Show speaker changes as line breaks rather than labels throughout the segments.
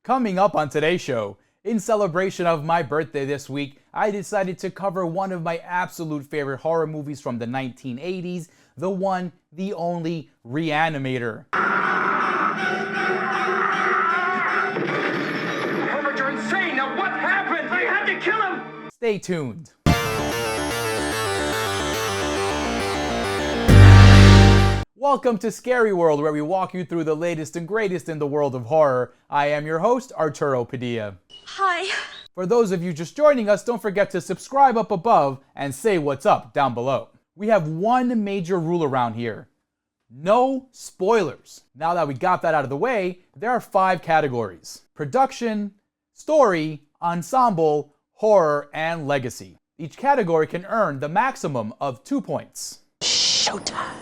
Coming up on today's show, in celebration of my birthday this week, I decided to cover one of my absolute favorite horror movies from the 1980s, the one, the only, Re-Animator.
Herbert, you're insane! Now what happened? I had to kill him!
Stay tuned. Welcome to Scary World, where we walk you through the latest and greatest in the world of horror. I am your host, Arturo Padilla.
Hi.
For those of you just joining us, don't forget to subscribe up above and say what's up down below. We have one major rule around here. No spoilers. Now that we got that out of the way, there are 5 categories: production, story, ensemble, horror, and legacy. Each category can earn the maximum of 2 points.
Showtime.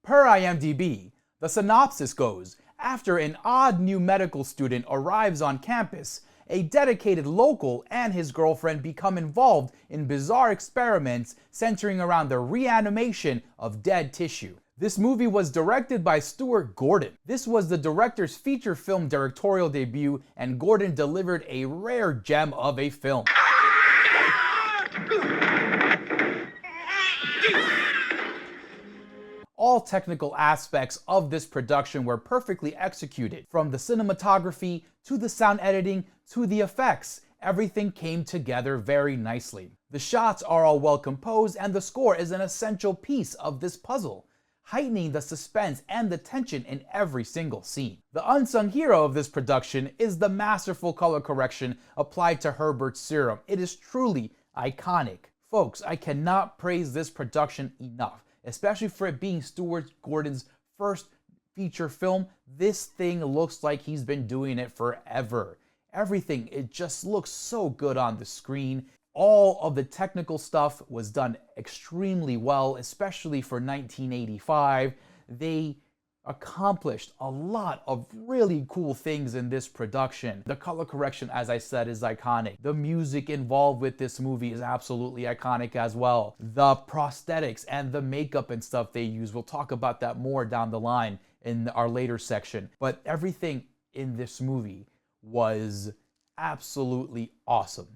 Per IMDb, the synopsis goes, after an odd new medical student arrives on campus, a dedicated local and his girlfriend become involved in bizarre experiments centering around the reanimation of dead tissue. This movie was directed by Stuart Gordon. This was the director's feature film directorial debut, and Gordon delivered a rare gem of a film. All technical aspects of this production were perfectly executed. From the cinematography, to the sound editing, to the effects, everything came together very nicely. The shots are all well composed, and the score is an essential piece of this puzzle, heightening the suspense and the tension in every single scene. The unsung hero of this production is the masterful color correction applied to Herbert's serum. It is truly iconic. Folks, I cannot praise this production enough. Especially for it being Stuart Gordon's first feature film. This thing looks like he's been doing it forever. Everything, it just looks so good on the screen. All of the technical stuff was done extremely well, especially for 1985. They accomplished a lot of really cool things in this production. The color correction, as I said, is iconic. The music involved with this movie is absolutely iconic as well. The prosthetics and the makeup and stuff they use, we'll talk about that more down the line in our later section. But everything in this movie was absolutely awesome.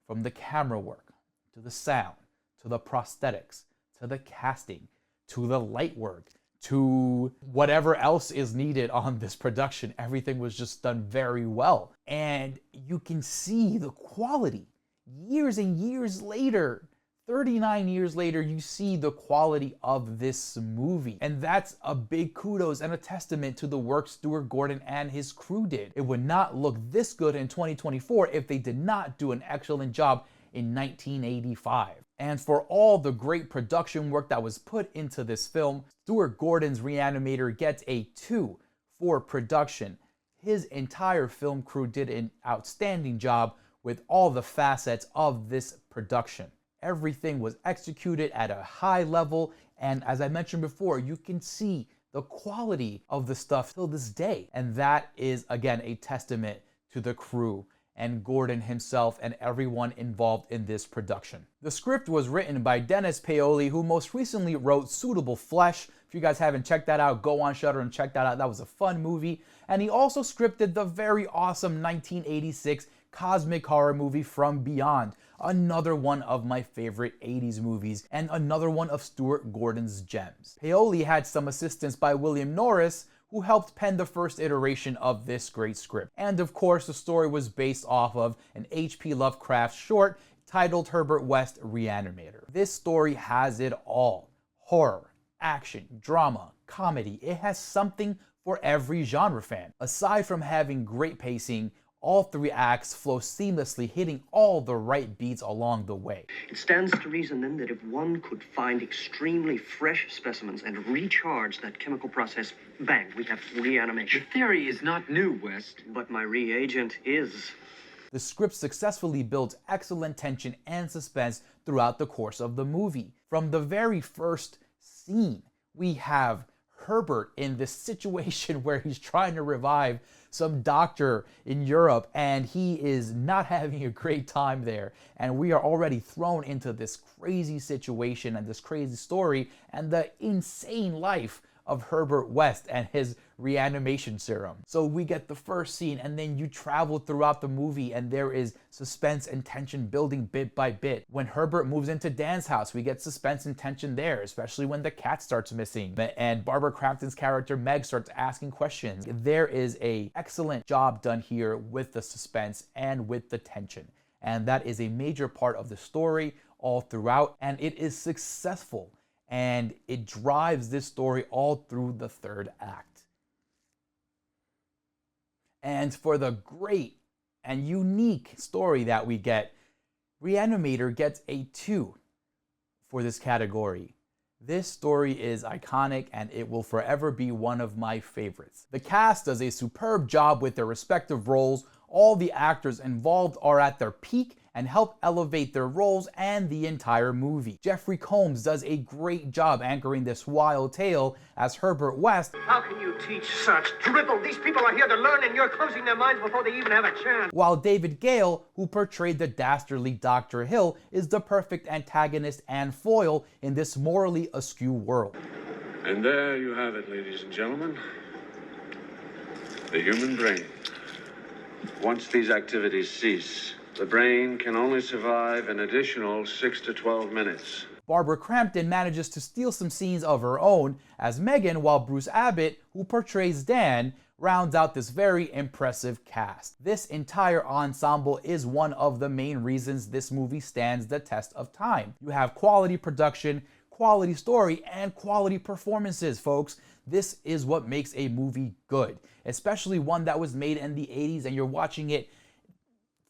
From the camera work, to the sound, to the prosthetics, to the casting, to the light work, to whatever else is needed on this production. Everything was just done very well. And you can see the quality. Years and years later, 39 years later, you see the quality of this movie. And that's a big kudos and a testament to the work Stuart Gordon and his crew did. It would not look this good in 2024 if they did not do an excellent job in 1985. And for all the great production work that was put into this film, Stuart Gordon's Re-Animator gets a 2 for production. His entire film crew did an outstanding job with all the facets of this production. Everything was executed at a high level, and as I mentioned before, you can see the quality of the stuff till this day. And that is, again, a testament to the crew and Gordon himself and everyone involved in this production. The script was written by Dennis Paoli, who most recently wrote Suitable Flesh. If you guys haven't checked that out, go on Shudder and check that out. That was a fun movie. And he also scripted the very awesome 1986 cosmic horror movie From Beyond, another one of my favorite 80s movies and another one of Stuart Gordon's gems. Paoli had some assistance by William Norris, who helped pen the first iteration of this great script. And of course, the story was based off of an H.P. Lovecraft short titled Herbert West Re-Animator. This story has it all: horror, action, drama, comedy. It has something for every genre fan. Aside from having great pacing, all 3 acts flow seamlessly, hitting all the right beats along the way.
It stands to reason then that if one could find extremely fresh specimens and recharge that chemical process, bang, we have reanimation.
The theory is not new, West.
But my reagent is.
The script successfully builds excellent tension and suspense throughout the course of the movie. From the very first scene, we have Herbert in this situation where he's trying to revive some doctor in Europe, and he is not having a great time there. And we are already thrown into this crazy situation and this crazy story and the insane life of Herbert West and his reanimation serum. So we get the first scene, and then you travel throughout the movie, and there is suspense and tension building bit by bit. When Herbert moves into Dan's house, we get suspense and tension there, especially when the cat starts missing and Barbara Crampton's character Meg starts asking questions. There is an excellent job done here with the suspense and with the tension, and that is a major part of the story all throughout, and it is successful, and it drives this story all through the third act. And for the great and unique story that we get, Re-Animator gets a 2 for this category. This story is iconic, and it will forever be one of my favorites. The cast does a superb job with their respective roles. All the actors involved are at their peak and help elevate their roles and the entire movie. Jeffrey Combs does a great job anchoring this wild tale as Herbert West.
How can you teach such dribble? These people are here to learn, and you're closing their minds before they even have a chance.
While David Gale, who portrayed the dastardly Dr. Hill, is the perfect antagonist and foil in this morally askew world.
And there you have it, ladies and gentlemen. The human brain. Once these activities cease, the brain can only survive an additional 6 to 12 minutes.
Barbara Crampton manages to steal some scenes of her own as Megan, while Bruce Abbott, who portrays Dan, rounds out this very impressive cast. This entire ensemble is one of the main reasons this movie stands the test of time. You have quality production, quality story, and quality performances, folks. This is what makes a movie good, especially one that was made in the 80s and you're watching it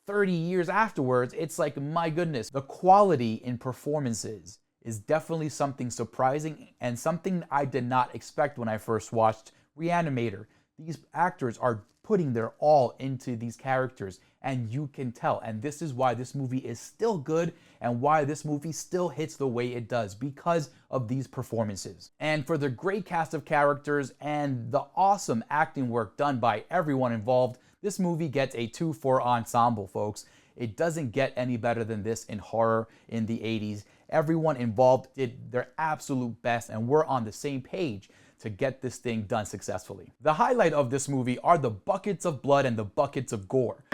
30 years afterwards. It's like, my goodness, the quality in performances is definitely something surprising and something I did not expect when I first watched Re-Animator. These actors are putting their all into these characters, and you can tell. And this is why this movie is still good and why this movie still hits the way it does, because of these performances. And for the great cast of characters and the awesome acting work done by everyone involved, this movie gets a 2 for ensemble, folks. It doesn't get any better than this in horror in the 80s. Everyone involved did their absolute best and we're on the same page to get this thing done successfully. The highlight of this movie are the buckets of blood and the buckets of gore.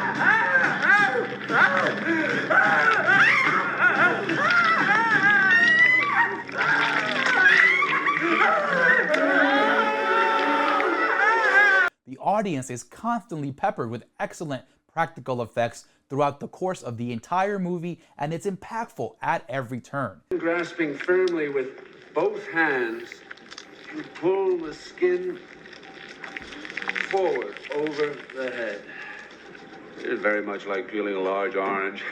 The audience is constantly peppered with excellent practical effects throughout the course of the entire movie, and it's impactful at every turn.
Grasping firmly with both hands, you pull the skin forward over the head. It is very much like peeling a large orange.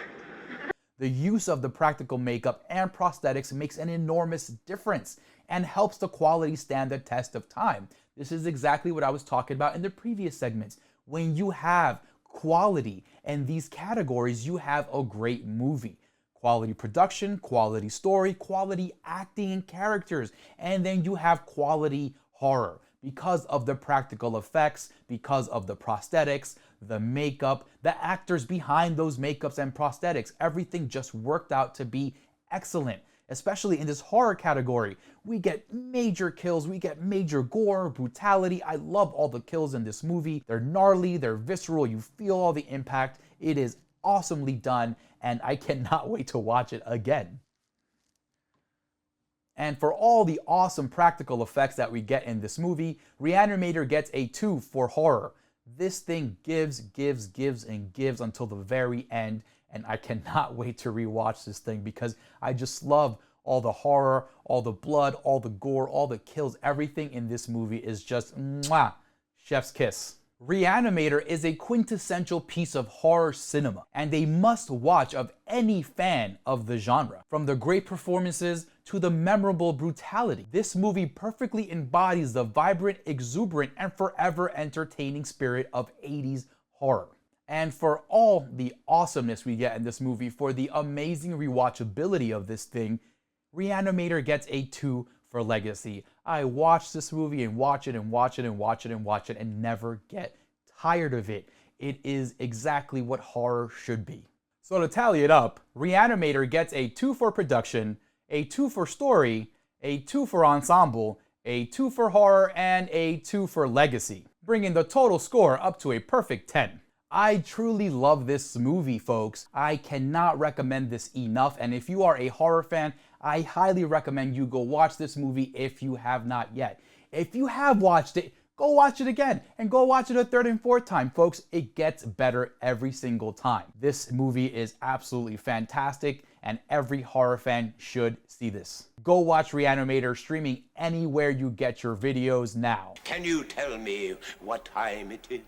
The use of the practical makeup and prosthetics makes an enormous difference and helps the quality stand the test of time. This is exactly what I was talking about in the previous segments. When you have quality in these categories, you have a great movie. Quality production, quality story, quality acting and characters, and then you have quality horror because of the practical effects, because of the prosthetics, the makeup, the actors behind those makeups and prosthetics. Everything just worked out to be excellent. Especially in this horror category, we get major kills, we get major gore, brutality. I love all the kills in this movie. They're gnarly, they're visceral, you feel all the impact. It is awesomely done, and I cannot wait to watch it again. And for all the awesome practical effects that we get in this movie, Re-Animator gets a 2 for horror. This thing gives, and gives until the very end. And I cannot wait to rewatch this thing because I just love all the horror, all the blood, all the gore, all the kills. Everything in this movie is just mwah, chef's kiss. Re-Animator is a quintessential piece of horror cinema and a must-watch of any fan of the genre. From the great performances to the memorable brutality, this movie perfectly embodies the vibrant, exuberant, and forever entertaining spirit of 80s horror. And for all the awesomeness we get in this movie, for the amazing rewatchability of this thing, Re-Animator gets a 2 for legacy. I watch this movie and watch it and watch it and watch it and watch it and never get tired of it. It is exactly what horror should be. So to tally it up, Re-Animator gets a 2 for production, a 2 for story, a 2 for ensemble, a 2 for horror, and a 2 for legacy, bringing the total score up to a perfect 10. I truly love this movie, folks. I cannot recommend this enough, and if you are a horror fan, I highly recommend you go watch this movie if you have not yet. If you have watched it, go watch it again, and go watch it a third and fourth time, folks. It gets better every single time. This movie is absolutely fantastic, and every horror fan should see this. Go watch Re-Animator, streaming anywhere you get your videos now.
Can you tell me what time it is?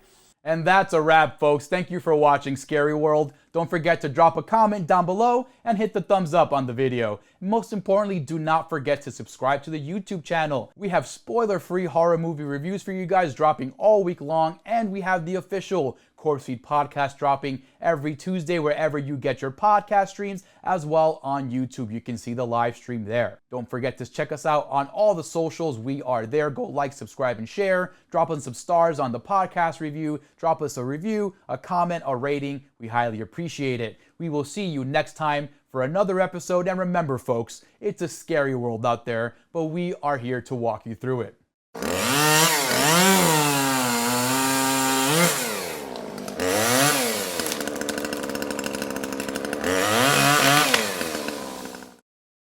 And that's a wrap, folks. Thank you for watching Scary World. Don't forget to drop a comment down below and hit the thumbs up on the video. Most importantly, do not forget to subscribe to the YouTube channel. We have spoiler-free horror movie reviews for you guys dropping all week long, and we have the official CorpseFeed podcast dropping every Tuesday wherever you get your podcast streams, as well on YouTube. You can see the live stream there. Don't forget to check us out on all the socials. We are there. Go like, subscribe, and share. Drop us some stars on the podcast review. Drop us a review, a comment, a rating. We highly appreciate it. We will see you next time for another episode. And remember, folks, it's a scary world out there, but we are here to walk you through it.